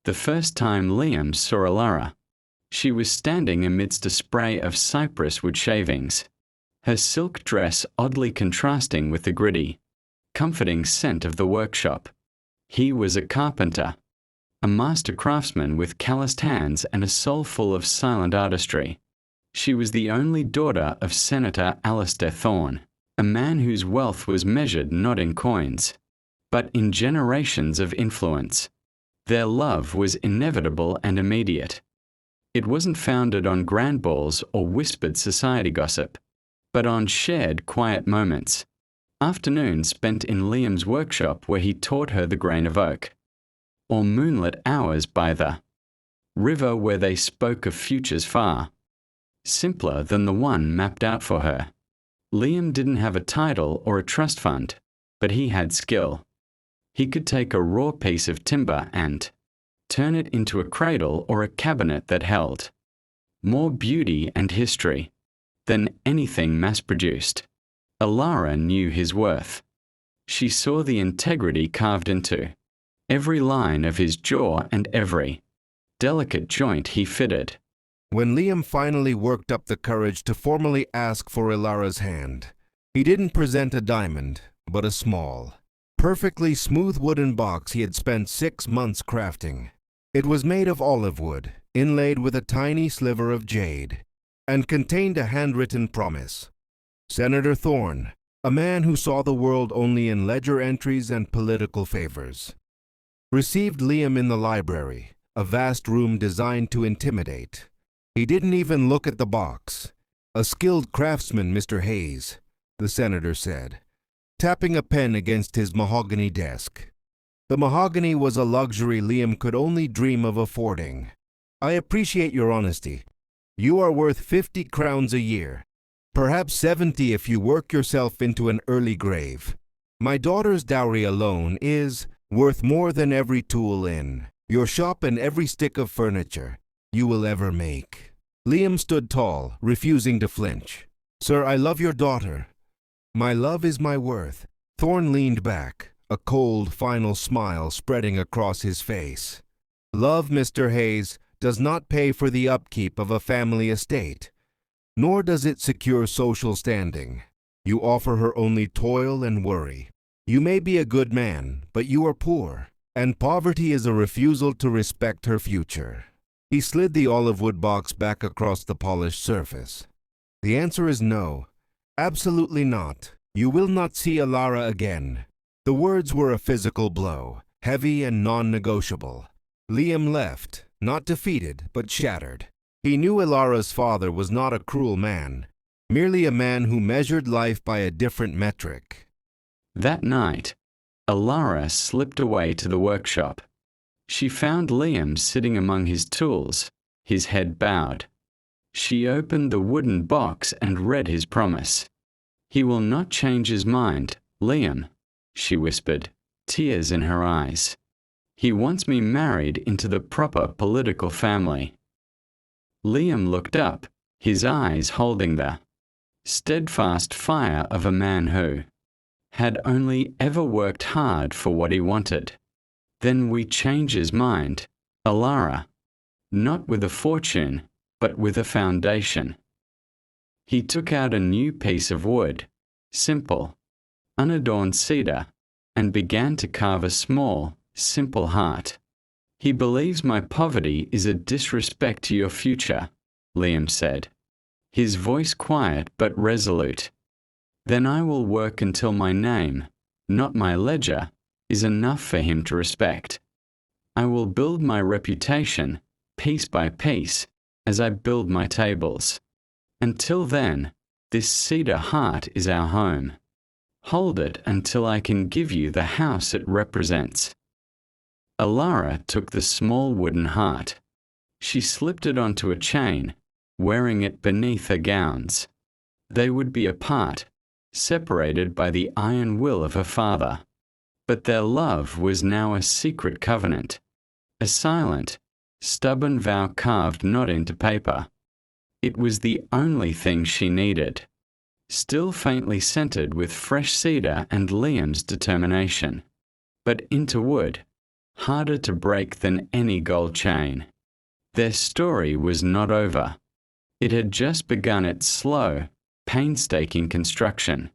The first time Liam saw Elara, she was standing amidst a spray of cypress wood shavings, her silk dress oddly contrasting with the gritty, comforting scent of the workshop. He was a carpenter, a master craftsman with calloused hands and a soul full of silent artistry. She was the only daughter of Senator Thorne, a man whose wealth was measured not in coins, but in generations of influence. Their love was inevitable and immediate. It wasn't founded on grand balls or whispered society gossip, but on shared quiet moments. Afternoons spent in Liam's workshop where he taught her the grain of oak, or moonlit hours by the river where they spoke of futures far, simpler than the one mapped out for her. Liam didn't have a title or a trust fund, but he had skill. He could take a raw piece of timber and turn it into a cradle or a cabinet that held more beauty and history than anything mass-produced. Elara knew his worth. She saw the integrity carved into every line of his jaw and every delicate joint he fitted. When Liam finally worked up the courage to formally ask for Elara's hand, he didn't present a diamond, but a small, perfectly smooth wooden box he had spent 6 months crafting. It was made of olive wood, inlaid with a tiny sliver of jade, and contained a handwritten promise. Senator Thorne, a man who saw the world only in ledger entries and political favors, received Liam in the library, a vast room designed to intimidate. He didn't even look at the box. "A skilled craftsman, Mr. Hayes," the senator said, tapping a pen against his mahogany desk. The mahogany was a luxury Liam could only dream of affording. "I appreciate your honesty. You are worth 50 crowns a year, perhaps 70 if you work yourself into an early grave. My daughter's dowry alone is worth more than every tool in your shop and every stick of furniture you will ever make." Liam stood tall, refusing to flinch. "Sir, I love your daughter. My love is my worth." Thorne leaned back, a cold, final smile spreading across his face. "Love, Mr. Hayes, does not pay for the upkeep of a family estate, nor does it secure social standing. You offer her only toil and worry. You may be a good man, but you are poor, and poverty is a refusal to respect her future." He slid the olive wood box back across the polished surface. "The answer is no. Absolutely not. You will not see Elara again." The words were a physical blow, heavy and non-negotiable. Liam left, not defeated, but shattered. He knew Elara's father was not a cruel man, merely a man who measured life by a different metric. That night, Elara slipped away to the workshop. She found Liam sitting among his tools, his head bowed. She opened the wooden box and read his promise. "He will not change his mind, Liam," she whispered, tears in her eyes. "He wants me married into the proper political family." Liam looked up, his eyes holding the steadfast fire of a man who had only ever worked hard for what he wanted. "Then we change his mind, Elara, not with a fortune, but with a foundation." He took out a new piece of wood, simple, unadorned cedar, and began to carve a small, simple heart. "He believes my poverty is a disrespect to your future," Liam said, his voice quiet but resolute. "Then I will work until my name, not my ledger, is enough for him to respect. I will build my reputation, piece by piece, as I build my tables. Until then, this cedar heart is our home. Hold it until I can give you the house it represents." Elara took the small wooden heart. She slipped it onto a chain, wearing it beneath her gowns. They would be apart, separated by the iron will of her father. But their love was now a secret covenant, a silent, stubborn vow carved not into paper. It was the only thing she needed, still faintly scented with fresh cedar and Liam's determination. But into wood, harder to break than any gold chain. Their story was not over. It had just begun its slow, painstaking construction.